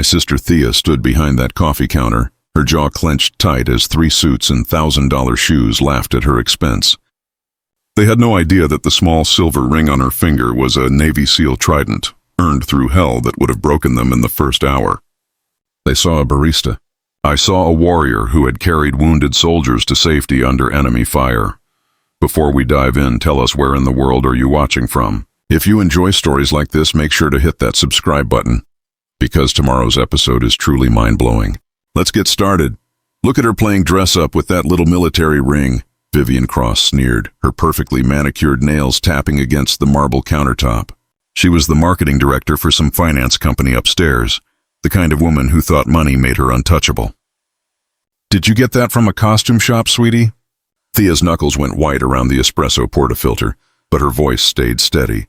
sister Thea stood behind that coffee counter, her jaw clenched tight as 3 suits and $1,000 shoes laughed at her expense. They had no idea that the small silver ring on her finger was a Navy SEAL trident, earned through hell that would have broken them in the first hour. They saw a barista. I saw a warrior who had carried wounded soldiers to safety under enemy fire. Before we dive in, tell us where in the world are you watching from? If you enjoy stories like this, make sure to hit that subscribe button, because tomorrow's episode is truly mind-blowing. Let's get started. Look at her playing dress-up with that little military ring, Vivian Cross sneered, her perfectly manicured nails tapping against the marble countertop. She was the marketing director for some finance company upstairs, the kind of woman who thought money made her untouchable. Did you get that from a costume shop, sweetie? Thea's knuckles went white around the espresso portafilter, but her voice stayed steady.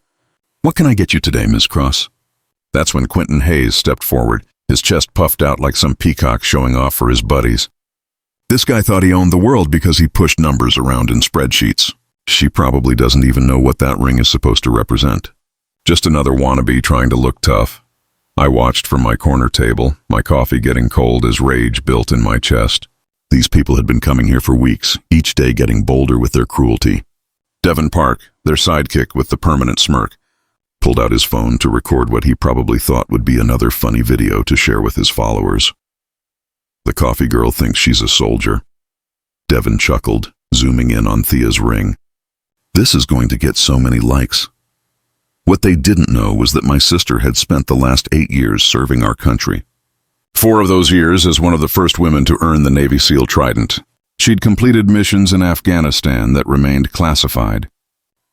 What can I get you today, Miss Cross? That's when Quentin Hayes stepped forward, his chest puffed out like some peacock showing off for his buddies. This guy thought he owned the world because he pushed numbers around in spreadsheets. She probably doesn't even know what that ring is supposed to represent. Just another wannabe trying to look tough. I watched from my corner table, my coffee getting cold as rage built in my chest. These people had been coming here for weeks, each day getting bolder with their cruelty. Devon Park, their sidekick with the permanent smirk, pulled out his phone to record what he probably thought would be another funny video to share with his followers. The coffee girl thinks she's a soldier. Devon chuckled, zooming in on Thea's ring. This is going to get so many likes. What they didn't know was that my sister had spent the last 8 years serving our country. 4 of those years as one of the first women to earn the Navy SEAL trident. She'd completed missions in Afghanistan that remained classified.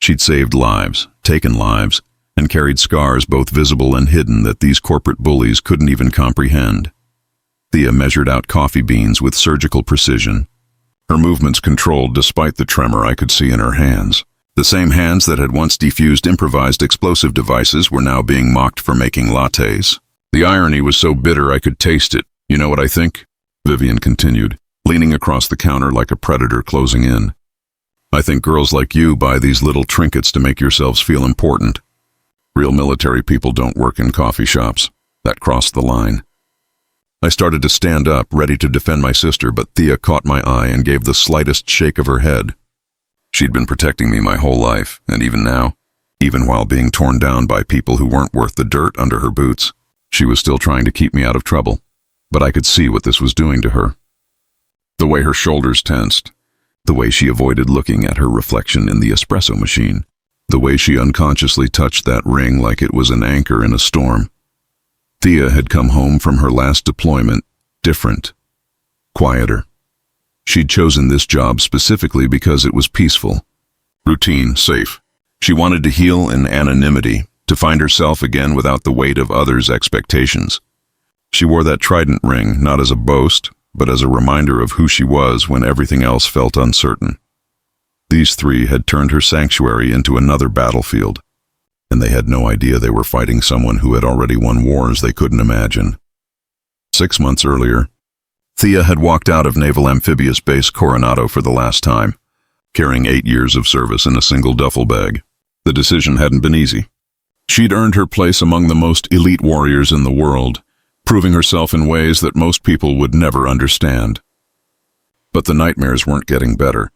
She'd saved lives, taken lives, and carried scars both visible and hidden that these corporate bullies couldn't even comprehend. Thea measured out coffee beans with surgical precision, her movements controlled despite the tremor I could see in her hands. The same hands that had once defused improvised explosive devices were now being mocked for making lattes. The irony was so bitter I could taste it. You know what I think? Vivian continued, leaning across the counter like a predator closing in. I think girls like you buy these little trinkets to make yourselves feel important. Real military people don't work in coffee shops. That crossed the line. I started to stand up, ready to defend my sister, but Thea caught my eye and gave the slightest shake of her head. She'd been protecting me my whole life, and even now, even while being torn down by people who weren't worth the dirt under her boots, she was still trying to keep me out of trouble. But I could see what this was doing to her. The way her shoulders tensed, the way she avoided looking at her reflection in the espresso machine, the way she unconsciously touched that ring like it was an anchor in a storm. Thea had come home from her last deployment, different, quieter. She'd chosen this job specifically because it was peaceful, routine, safe. She wanted to heal in anonymity, to find herself again without the weight of others' expectations. She wore that trident ring not as a boast, but as a reminder of who she was when everything else felt uncertain. These 3 had turned her sanctuary into another battlefield, and they had no idea they were fighting someone who had already won wars they couldn't imagine. 6 months earlier, Thea had walked out of Naval Amphibious Base Coronado for the last time, carrying 8 years of service in a single duffel bag. The decision hadn't been easy. She'd earned her place among the most elite warriors in the world, proving herself in ways that most people would never understand. But the nightmares weren't getting better,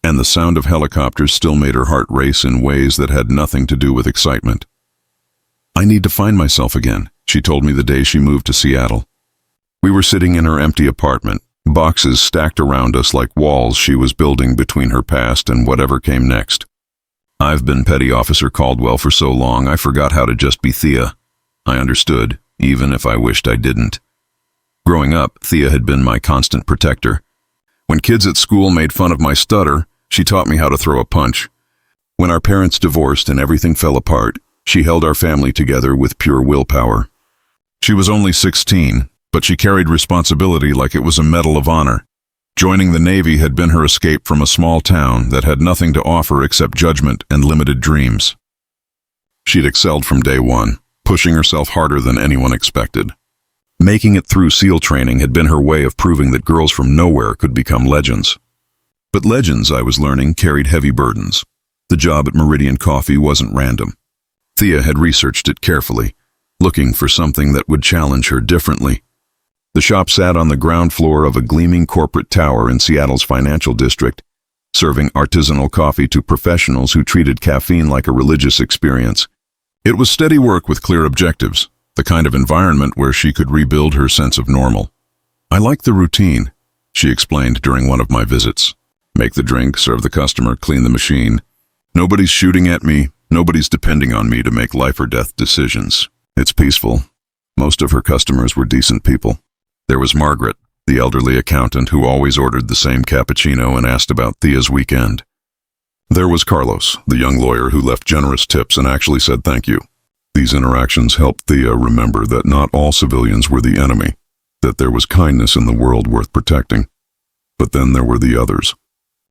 and the sound of helicopters still made her heart race in ways that had nothing to do with excitement. I need to find myself again, she told me the day she moved to Seattle. We were sitting in her empty apartment, boxes stacked around us like walls she was building between her past and whatever came next. I've been Petty Officer Caldwell for so long I forgot how to just be Thea. I understood, even if I wished I didn't. Growing up, Thea had been my constant protector. When kids at school made fun of my stutter, she taught me how to throw a punch. When our parents divorced and everything fell apart, she held our family together with pure willpower. She was only 16, but she carried responsibility like it was a Medal of Honor. Joining the Navy had been her escape from a small town that had nothing to offer except judgment and limited dreams. She'd excelled from day one, pushing herself harder than anyone expected. Making it through SEAL training had been her way of proving that girls from nowhere could become legends. But legends, I was learning, carried heavy burdens. The job at Meridian Coffee wasn't random. Thea had researched it carefully. looking for something that would challenge her differently. The shop sat on the ground floor of a gleaming corporate tower in Seattle's financial district, serving artisanal coffee to professionals who treated caffeine like a religious experience. It was steady work with clear objectives, the kind of environment where she could rebuild her sense of normal. "I like the routine," she explained during one of my visits. "Make the drink, serve the customer, clean the machine. Nobody's shooting at me, nobody's depending on me to make life or death decisions. It's peaceful." Most of her customers were decent people. There was Margaret, the elderly accountant who always ordered the same cappuccino and asked about Thea's weekend. There was Carlos, the young lawyer who left generous tips and actually said thank you. These interactions helped Thea remember that not all civilians were the enemy, that there was kindness in the world worth protecting. But then there were the others.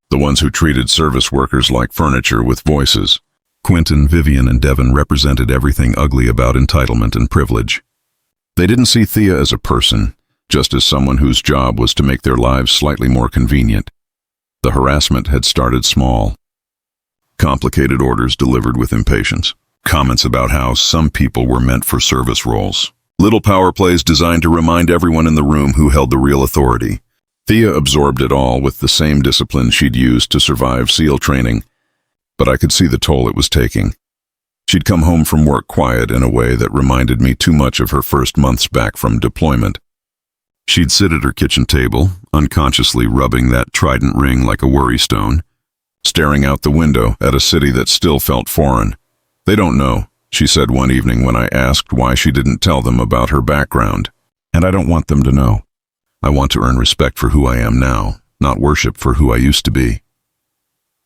The ones who treated service workers like furniture with voices. Quentin, Vivian, and Devin represented everything ugly about entitlement and privilege. They didn't see Thea as a person, just as someone whose job was to make their lives slightly more convenient. The harassment had started small. Complicated orders delivered with impatience. Comments about how some people were meant for service roles. Little power plays designed to remind everyone in the room who held the real authority. Thea absorbed it all with the same discipline she'd used to survive SEAL training, but I could see the toll it was taking. She'd come home from work quiet in a way that reminded me too much of her first months back from deployment. She'd sit at her kitchen table, unconsciously rubbing that trident ring like a worry stone, staring out the window at a city that still felt foreign. "They don't know," she said one evening when I asked why she didn't tell them about her background. "And I don't want them to know. I want to earn respect for who I am now, not worship for who I used to be."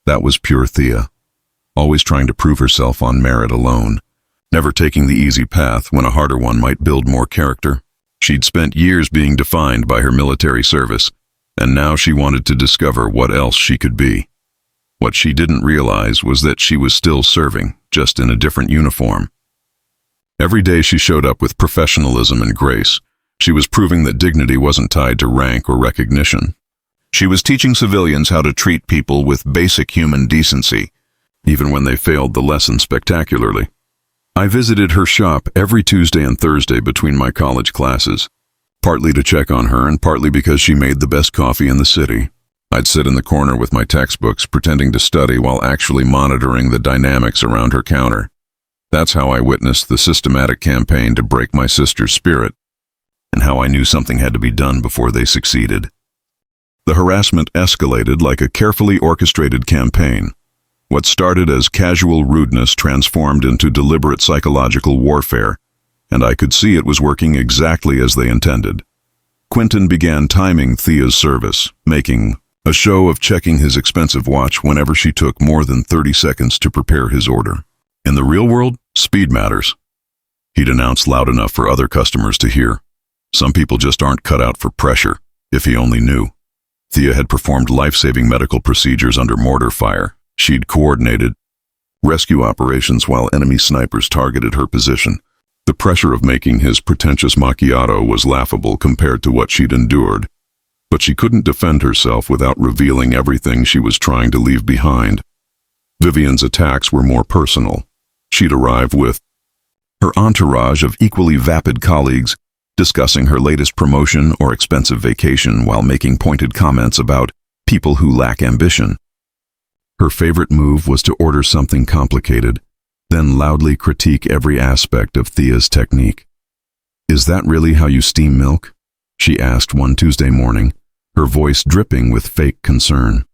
That was pure Thea, always trying to prove herself on merit alone, never taking the easy path when a harder one might build more character. She'd spent years being defined by her military service, and now she wanted to discover what else she could be. What she didn't realize was that she was still serving, just in a different uniform. Every day she showed up with professionalism and grace. She was proving that dignity wasn't tied to rank or recognition. She was teaching civilians how to treat people with basic human decency, even when they failed the lesson spectacularly. I visited her shop every Tuesday and Thursday between my college classes, partly to check on her and partly because she made the best coffee in the city. I'd sit in the corner with my textbooks, pretending to study while actually monitoring the dynamics around her counter. That's how I witnessed the systematic campaign to break my sister's spirit, and how I knew something had to be done before they succeeded. The harassment escalated like a carefully orchestrated campaign. What started as casual rudeness transformed into deliberate psychological warfare, and I could see it was working exactly as they intended. Quentin began timing Thea's service, making a show of checking his expensive watch whenever she took more than 30 seconds to prepare his order. In the real world, speed matters. He'd announce loud enough for other customers to hear. Some people just aren't cut out for pressure, if he only knew. Thea had performed life-saving medical procedures under mortar fire. She'd coordinated rescue operations while enemy snipers targeted her position. The pressure of making his pretentious macchiato was laughable compared to what she'd endured, but she couldn't defend herself without revealing everything she was trying to leave behind. Vivian's attacks were more personal. She'd arrive with her entourage of equally vapid colleagues, discussing her latest promotion or expensive vacation while making pointed comments about people who lack ambition. Her favorite move was to order something complicated, then loudly critique every aspect of Thea's technique. "Is that really how you steam milk?" she asked one Tuesday morning, her voice dripping with fake concern.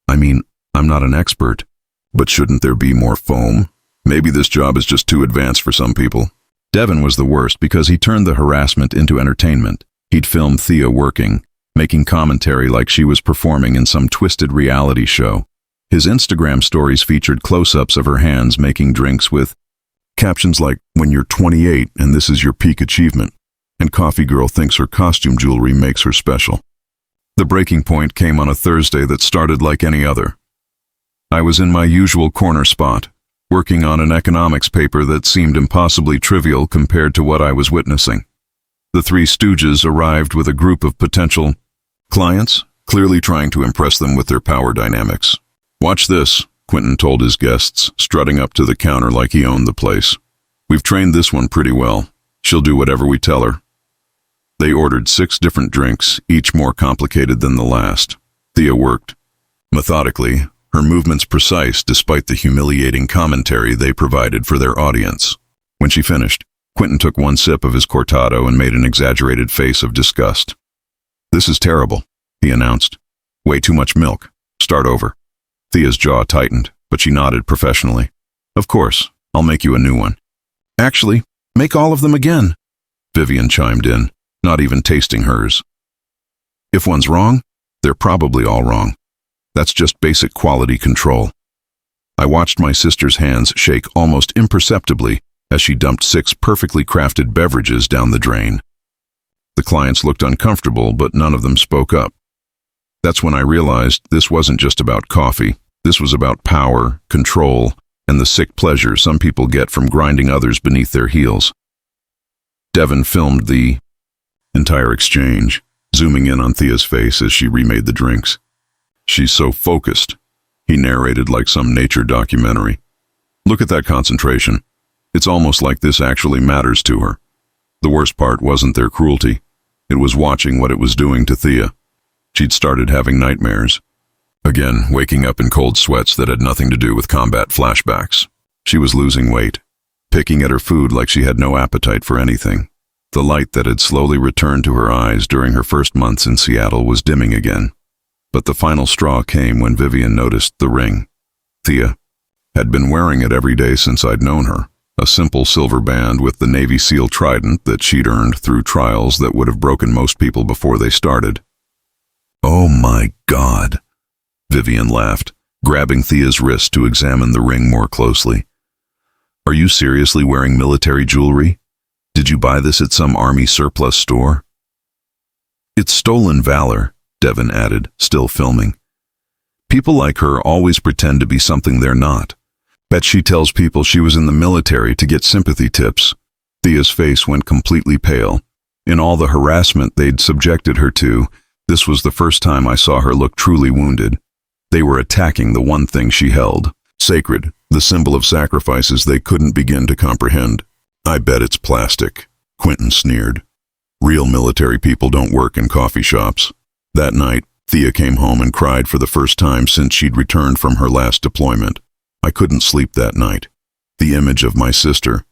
"I mean, I'm not an expert, but shouldn't there be more foam? Maybe this job is just too advanced for some people." Devin was the worst because he turned the harassment into entertainment. He'd film Thea working, making commentary like she was performing in some twisted reality show. His Instagram stories featured close-ups of her hands making drinks with captions like, "When you're 28 and this is your peak achievement," and "Coffee Girl thinks her costume jewelry makes her special." The breaking point came on a Thursday that started like any other. I was in my usual corner spot, working on an economics paper that seemed impossibly trivial compared to what I was witnessing. The three stooges arrived with a group of potential clients, clearly trying to impress them with their power dynamics. "Watch this," Quentin told his guests, strutting up to the counter like he owned the place. We've trained this one pretty well. She'll do whatever we tell her." They ordered 6 different drinks, each more complicated than the last. Thea worked methodically, her movements precise despite the humiliating commentary they provided for their audience. When she finished, Quentin took one sip of his cortado and made an exaggerated face of disgust. "This is terrible," he announced. "Way too much milk. Start over." Thea's jaw tightened, but she nodded professionally. "Of course, I'll make you a new one." "Actually, make all of them again," Vivian chimed in, not even tasting hers. "If one's wrong, they're probably all wrong. That's just basic quality control." I watched my sister's hands shake almost imperceptibly as she dumped 6 perfectly crafted beverages down the drain. The clients looked uncomfortable, but none of them spoke up. That's when I realized this wasn't just about coffee. This was about power, control, and the sick pleasure some people get from grinding others beneath their heels. Devin filmed the entire exchange, zooming in on Thea's face as she remade the drinks. "She's so focused," he narrated like some nature documentary. "Look at that concentration. It's almost like this actually matters to her." The worst part wasn't their cruelty. It was watching what it was doing to Thea. She'd started having nightmares. Again, waking up in cold sweats that had nothing to do with combat flashbacks. She was losing weight, picking at her food like she had no appetite for anything. The light that had slowly returned to her eyes during her first months in Seattle was dimming again. But the final straw came when Vivian noticed the ring. Thea had been wearing it every day since I'd known her, a simple silver band with the Navy SEAL trident that she'd earned through trials that would have broken most people before they started. "Oh my God," Vivian laughed, grabbing Thea's wrist to examine the ring more closely. "Are you seriously wearing military jewelry? Did you buy this at some army surplus store?" "It's stolen valor," Devin added, still filming. "People like her always pretend to be something they're not. Bet she tells people she was in the military to get sympathy tips." Thea's face went completely pale. In all the harassment they'd subjected her to, this was the first time I saw her look truly wounded. They were attacking the one thing she held, sacred, the symbol of sacrifices they couldn't begin to comprehend. "I bet it's plastic," Quentin sneered. "Real military people don't work in coffee shops." That night, Thea came home and cried for the first time since she'd returned from her last deployment. I couldn't sleep that night. The image of my sister,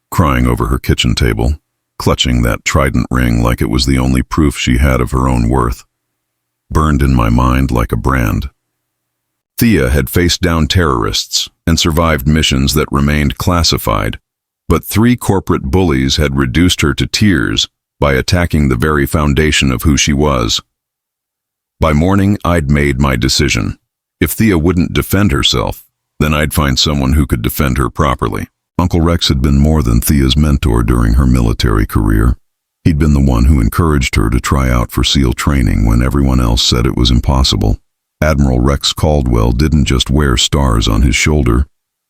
crying over her kitchen table, clutching that trident ring like it was the only proof she had of her own worth, burned in my mind like a brand. Thea had faced down terrorists and survived missions that remained classified, but 3 corporate bullies had reduced her to tears by attacking the very foundation of who she was. By morning, I'd made my decision. If Thea wouldn't defend herself, then I'd find someone who could defend her properly. Uncle Rex had been more than Thea's mentor during her military career. He'd been the one who encouraged her to try out for SEAL training when everyone else said it was impossible. Admiral Rex Caldwell didn't just wear stars on his shoulder.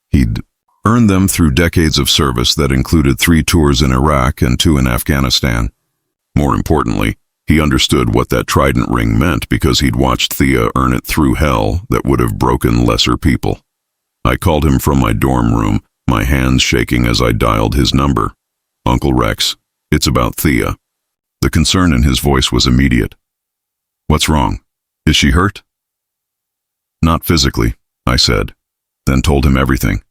He'd earned them through decades of service that included 3 tours in Iraq and 2 in Afghanistan. More importantly, he understood what that trident ring meant because he'd watched Thea earn it through hell that would have broken lesser people. I called him from my dorm room, my hands shaking as I dialed his number. "Uncle Rex, it's about Thea." The concern in his voice was immediate. "What's wrong? Is she hurt?" "Not physically," I said, then told him everything.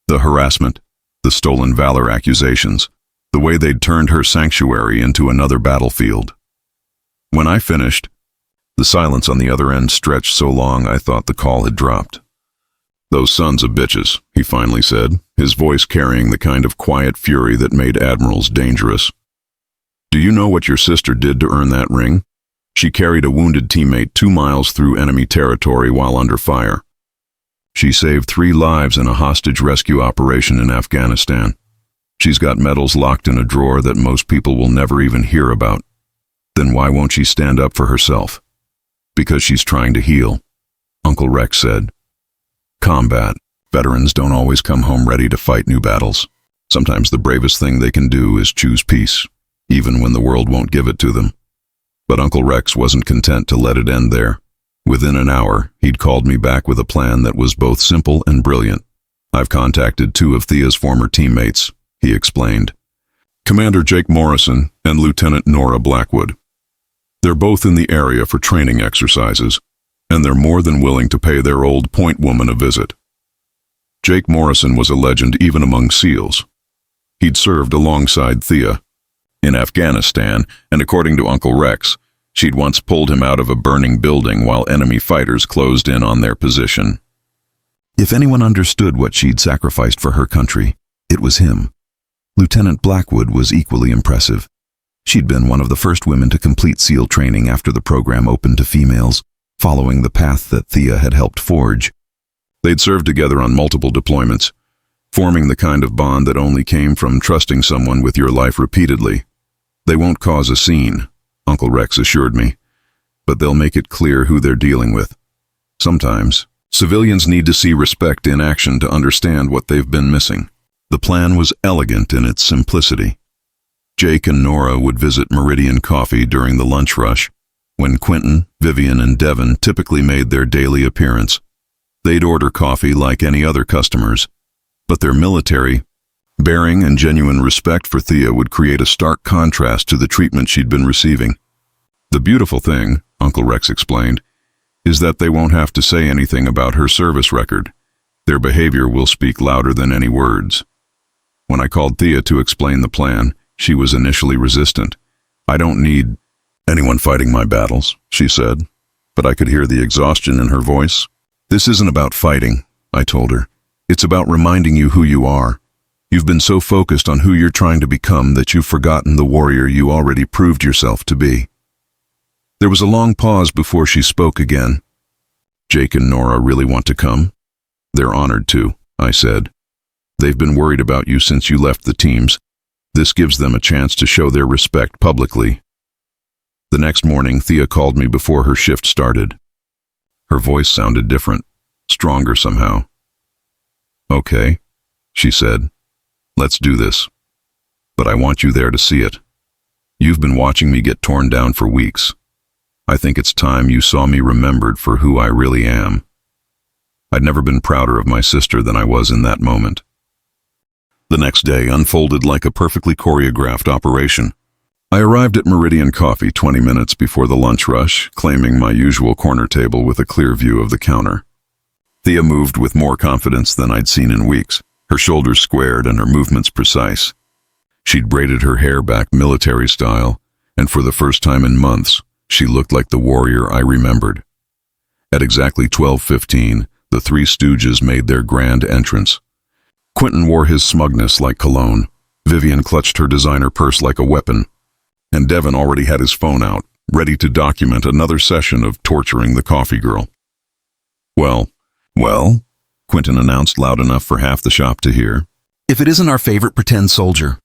The harassment, the stolen valor accusations, the way they'd turned her sanctuary into another battlefield. When I finished, the silence on the other end stretched so long I thought the call had dropped. "Those sons of bitches," he finally said, his voice carrying the kind of quiet fury that made admirals dangerous. "Do you know what your sister did to earn that ring? She carried a wounded teammate 2 miles through enemy territory while under fire. She saved 3 lives in a hostage rescue operation in Afghanistan. She's got medals locked in a drawer that most people will never even hear about. Then why won't she stand up for herself?" "Because she's trying to heal," Uncle Rex said. "Combat. Veterans don't always come home ready to fight new battles. Sometimes the bravest thing they can do is choose peace, even when the world won't give it to them." But Uncle Rex wasn't content to let it end there. Within an hour, he'd called me back with a plan that was both simple and brilliant. "I've contacted 2 of Thea's former teammates," he explained. Commander Jake Morrison and Lieutenant Nora Blackwood. They're both in the area for training exercises, and they're more than willing to pay their old point woman a visit. Jake Morrison was a legend even among SEALs. He'd served alongside Thea in Afghanistan, and according to Uncle Rex, she'd once pulled him out of a burning building while enemy fighters closed in on their position. If anyone understood what she'd sacrificed for her country, it was him. Lieutenant Blackwood was equally impressive. She'd been one of the first women to complete SEAL training after the program opened to females, following the path that Thea had helped forge. They'd served together on multiple deployments, forming the kind of bond that only came from trusting someone with your life repeatedly. They won't cause a scene, Uncle Rex assured me, but they'll make it clear who they're dealing with. Sometimes, civilians need to see respect in action to understand what they've been missing. The plan was elegant in its simplicity. Jake and Nora would visit Meridian Coffee during the lunch rush, when Quentin, Vivian, and Devin typically made their daily appearance. They'd order coffee like any other customers, but their military, bearing, and genuine respect for Thea would create a stark contrast to the treatment she'd been receiving. The beautiful thing, Uncle Rex explained, is that they won't have to say anything about her service record. Their behavior will speak louder than any words. When I called Thea to explain the plan, she was initially resistant. I don't need anyone fighting my battles, she said, but I could hear the exhaustion in her voice. This isn't about fighting, I told her. It's about reminding you who you are. You've been so focused on who you're trying to become that you've forgotten the warrior you already proved yourself to be. There was a long pause before she spoke again. Jake and Nora really want to come? They're honored to, I said. They've been worried about you since you left the teams. This gives them a chance to show their respect publicly. The next morning, Thea called me before her shift started. Her voice sounded different, stronger somehow. Okay, she said. Let's do this. But I want you there to see it. You've been watching me get torn down for weeks. I think it's time you saw me remembered for who I really am. I'd never been prouder of my sister than I was in that moment. The next day unfolded like a perfectly choreographed operation. I arrived at Meridian Coffee 20 minutes before the lunch rush, claiming my usual corner table with a clear view of the counter. Thea moved with more confidence than I'd seen in weeks, her shoulders squared and her movements precise. She'd braided her hair back military style, and for the first time in months, she looked like the warrior I remembered. At exactly 12:15, the Three Stooges made their grand entrance. Quentin wore his smugness like cologne, Vivian clutched her designer purse like a weapon, and Devin already had his phone out, ready to document another session of torturing the coffee girl. Well, Quentin announced loud enough for half the shop to hear. If it isn't our favorite pretend soldier.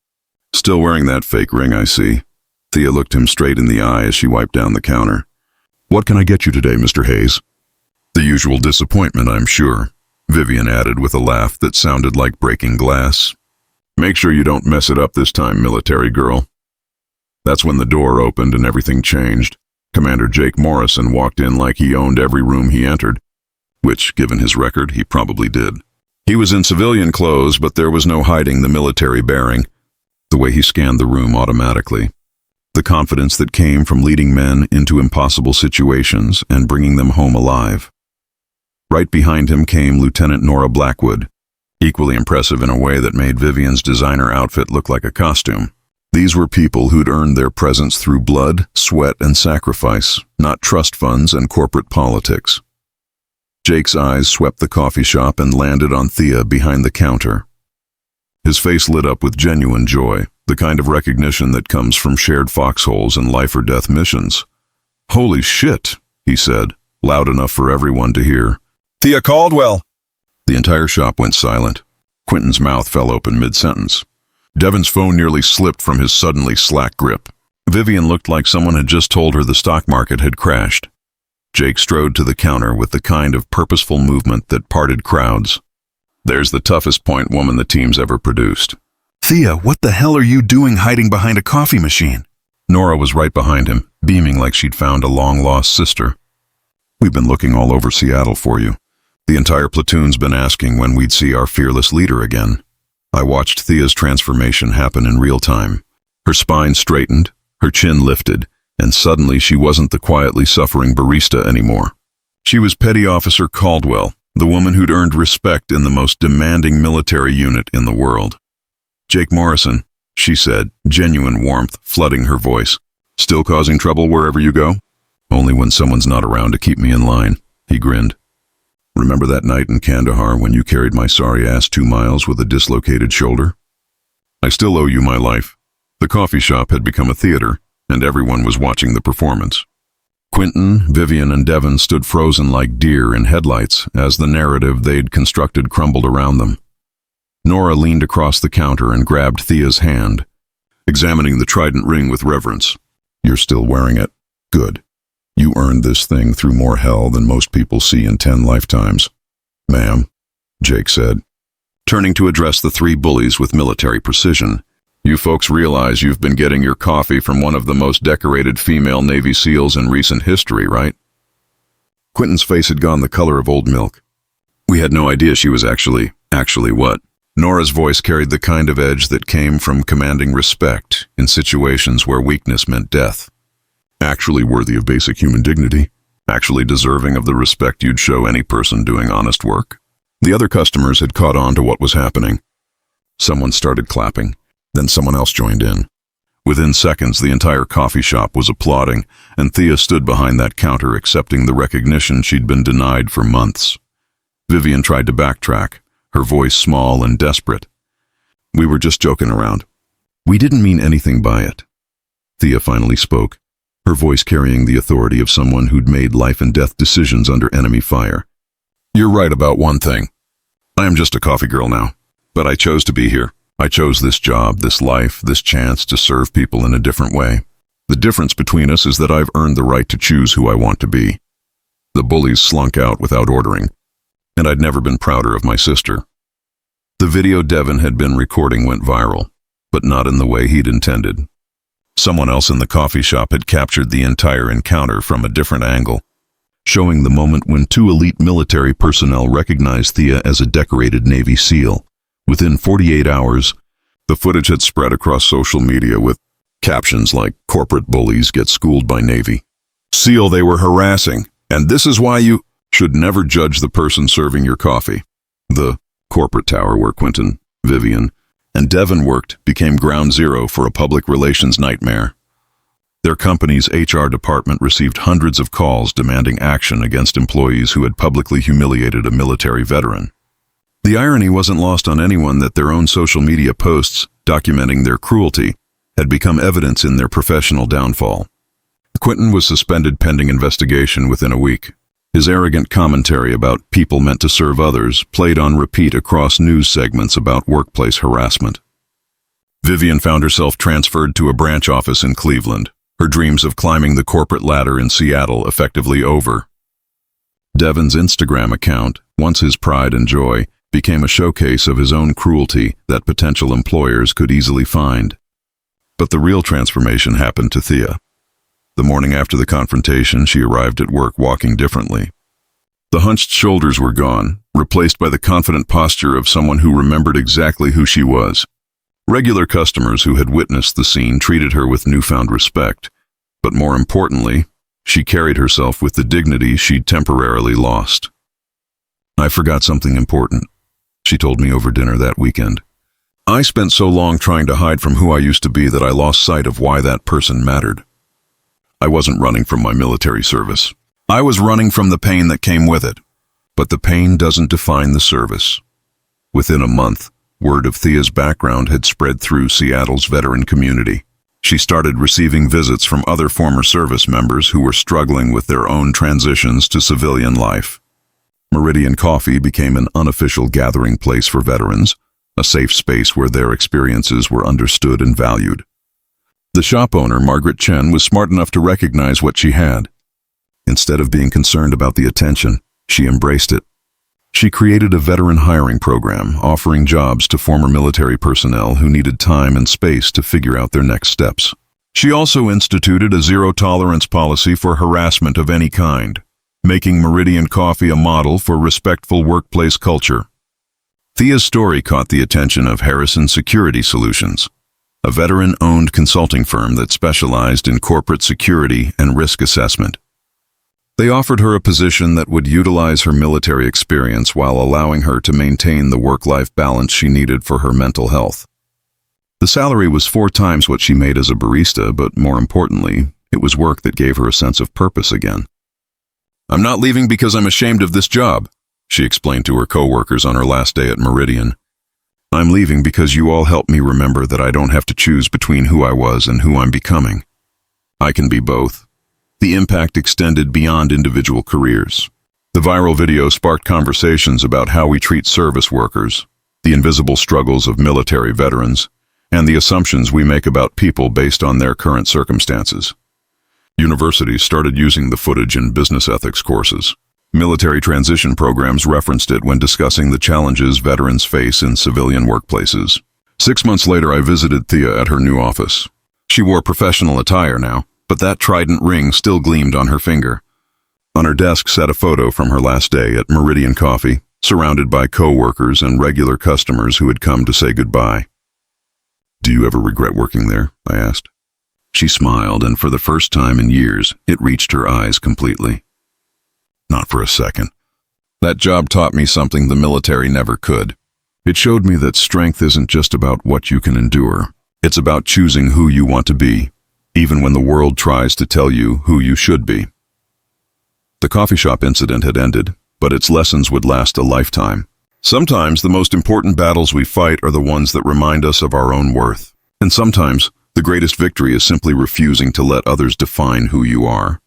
Still wearing that fake ring, I see. Thea looked him straight in the eye as she wiped down the counter. What can I get you today, Mr. Hayes? The usual disappointment, I'm sure, Vivian added with a laugh that sounded like breaking glass. Make sure you don't mess it up this time, military girl. That's when the door opened and everything changed. Commander Jake Morrison walked in like he owned every room he entered, which, given his record, he probably did. He was in civilian clothes, but there was no hiding the military bearing, the way he scanned the room automatically. The confidence that came from leading men into impossible situations and bringing them home alive. Right behind him came Lieutenant Nora Blackwood, equally impressive in a way that made Vivian's designer outfit look like a costume. These were people who'd earned their presence through blood, sweat, and sacrifice, not trust funds and corporate politics. Jake's eyes swept the coffee shop and landed on Thea behind the counter. His face lit up with genuine joy, the kind of recognition that comes from shared foxholes and life-or-death missions. Holy shit, he said, loud enough for everyone to hear. Thea Caldwell! The entire shop went silent. Quentin's mouth fell open mid-sentence. Devin's phone nearly slipped from his suddenly slack grip. Vivian looked like someone had just told her the stock market had crashed. Jake strode to the counter with the kind of purposeful movement that parted crowds. There's the toughest point woman the team's ever produced. Thea, what the hell are you doing hiding behind a coffee machine? Nora was right behind him, beaming like she'd found a long-lost sister. We've been looking all over Seattle for you. The entire platoon's been asking when we'd see our fearless leader again. I watched Thea's transformation happen in real time. Her spine straightened, her chin lifted, and suddenly she wasn't the quietly suffering barista anymore. She was Petty Officer Caldwell, the woman who'd earned respect in the most demanding military unit in the world. "Jake Morrison," she said, genuine warmth flooding her voice. "Still causing trouble wherever you go?" "Only when someone's not around to keep me in line," he grinned. "Remember that night in Kandahar when you carried my sorry ass 2 miles with a dislocated shoulder? I still owe you my life." The coffee shop had become a theater, and everyone was watching the performance. Quentin, Vivian, and Devon stood frozen like deer in headlights as the narrative they'd constructed crumbled around them. Nora leaned across the counter and grabbed Thea's hand, examining the trident ring with reverence. "You're still wearing it? Good. You earned this thing through more hell than most people see in 10 lifetimes." "Ma'am," Jake said, turning to address the 3 bullies with military precision. "You folks realize you've been getting your coffee from one of the most decorated female Navy SEALs in recent history, right?" Quentin's face had gone the color of old milk. "We had no idea she was actually what?" Nora's voice carried the kind of edge that came from commanding respect in situations where weakness meant death. "Actually worthy of basic human dignity. Actually deserving of the respect you'd show any person doing honest work." The other customers had caught on to what was happening. Someone started clapping. Then someone else joined in. Within seconds, the entire coffee shop was applauding, and Thea stood behind that counter accepting the recognition she'd been denied for months. Vivian tried to backtrack, her voice small and desperate. "We were just joking around. We didn't mean anything by it." Thea finally spoke, her voice carrying the authority of someone who'd made life-and-death decisions under enemy fire. "You're right about one thing. I am just a coffee girl now, but I chose to be here. I chose this job, this life, this chance to serve people in a different way. The difference between us is that I've earned the right to choose who I want to be." The bullies slunk out without ordering, and I'd never been prouder of my sister. The video Devon had been recording went viral, but not in the way he'd intended. Someone else in the coffee shop had captured the entire encounter from a different angle, showing the moment when 2 elite military personnel recognized Thea as a decorated Navy SEAL. Within 48 hours, the footage had spread across social media with captions like "Corporate bullies get schooled by Navy," "SEAL they were harassing, and this is why you should never judge the person serving your coffee." The corporate tower where Quentin, Vivian, and Devon worked became ground zero for a public relations nightmare. Their company's HR department received hundreds of calls demanding action against employees who had publicly humiliated a military veteran. The irony wasn't lost on anyone that their own social media posts documenting their cruelty had become evidence in their professional downfall. Quentin was suspended pending investigation within a week. His arrogant commentary about people meant to serve others played on repeat across news segments about workplace harassment. Vivian found herself transferred to a branch office in Cleveland, her dreams of climbing the corporate ladder in Seattle effectively over. Devon's Instagram account, once his pride and joy, became a showcase of his own cruelty that potential employers could easily find. But the real transformation happened to Thea. The morning after the confrontation, she arrived at work walking differently. The hunched shoulders were gone, replaced by the confident posture of someone who remembered exactly who she was. Regular customers who had witnessed the scene treated her with newfound respect, but more importantly, she carried herself with the dignity she'd temporarily lost. "I forgot something important," she told me over dinner that weekend. "I spent so long trying to hide from who I used to be that I lost sight of why that person mattered. I wasn't running from my military service. I was running from the pain that came with it. But the pain doesn't define the service." Within a month, word of Thea's background had spread through Seattle's veteran community. She started receiving visits from other former service members who were struggling with their own transitions to civilian life. Meridian Coffee became an unofficial gathering place for veterans, a safe space where their experiences were understood and valued. The shop owner, Margaret Chen, was smart enough to recognize what she had. Instead of being concerned about the attention, she embraced it. She created a veteran hiring program, offering jobs to former military personnel who needed time and space to figure out their next steps. She also instituted a zero-tolerance policy for harassment of any kind, making Meridian Coffee a model for respectful workplace culture. Thea's story caught the attention of Harrison Security Solutions, a veteran-owned consulting firm that specialized in corporate security and risk assessment. They offered her a position that would utilize her military experience while allowing her to maintain the work-life balance she needed for her mental health. The salary was 4 times what she made as a barista, but more importantly, it was work that gave her a sense of purpose again. "I'm not leaving because I'm ashamed of this job," she explained to her coworkers on her last day at Meridian. "I'm leaving because you all helped me remember that I don't have to choose between who I was and who I'm becoming. I can be both." The impact extended beyond individual careers. The viral video sparked conversations about how we treat service workers, the invisible struggles of military veterans, and the assumptions we make about people based on their current circumstances. Universities started using the footage in business ethics courses. Military transition programs referenced it when discussing the challenges veterans face in civilian workplaces. 6 months later, I visited Thea at her new office. She wore professional attire now, but that trident ring still gleamed on her finger. On her desk sat a photo from her last day at Meridian Coffee, surrounded by co-workers and regular customers who had come to say goodbye. "Do you ever regret working there?" I asked. She smiled, and for the first time in years, it reached her eyes completely. "Not for a second. That job taught me something the military never could. It showed me that strength isn't just about what you can endure. It's about choosing who you want to be, even when the world tries to tell you who you should be." The coffee shop incident had ended, but its lessons would last a lifetime. Sometimes the most important battles we fight are the ones that remind us of our own worth. And sometimes the greatest victory is simply refusing to let others define who you are.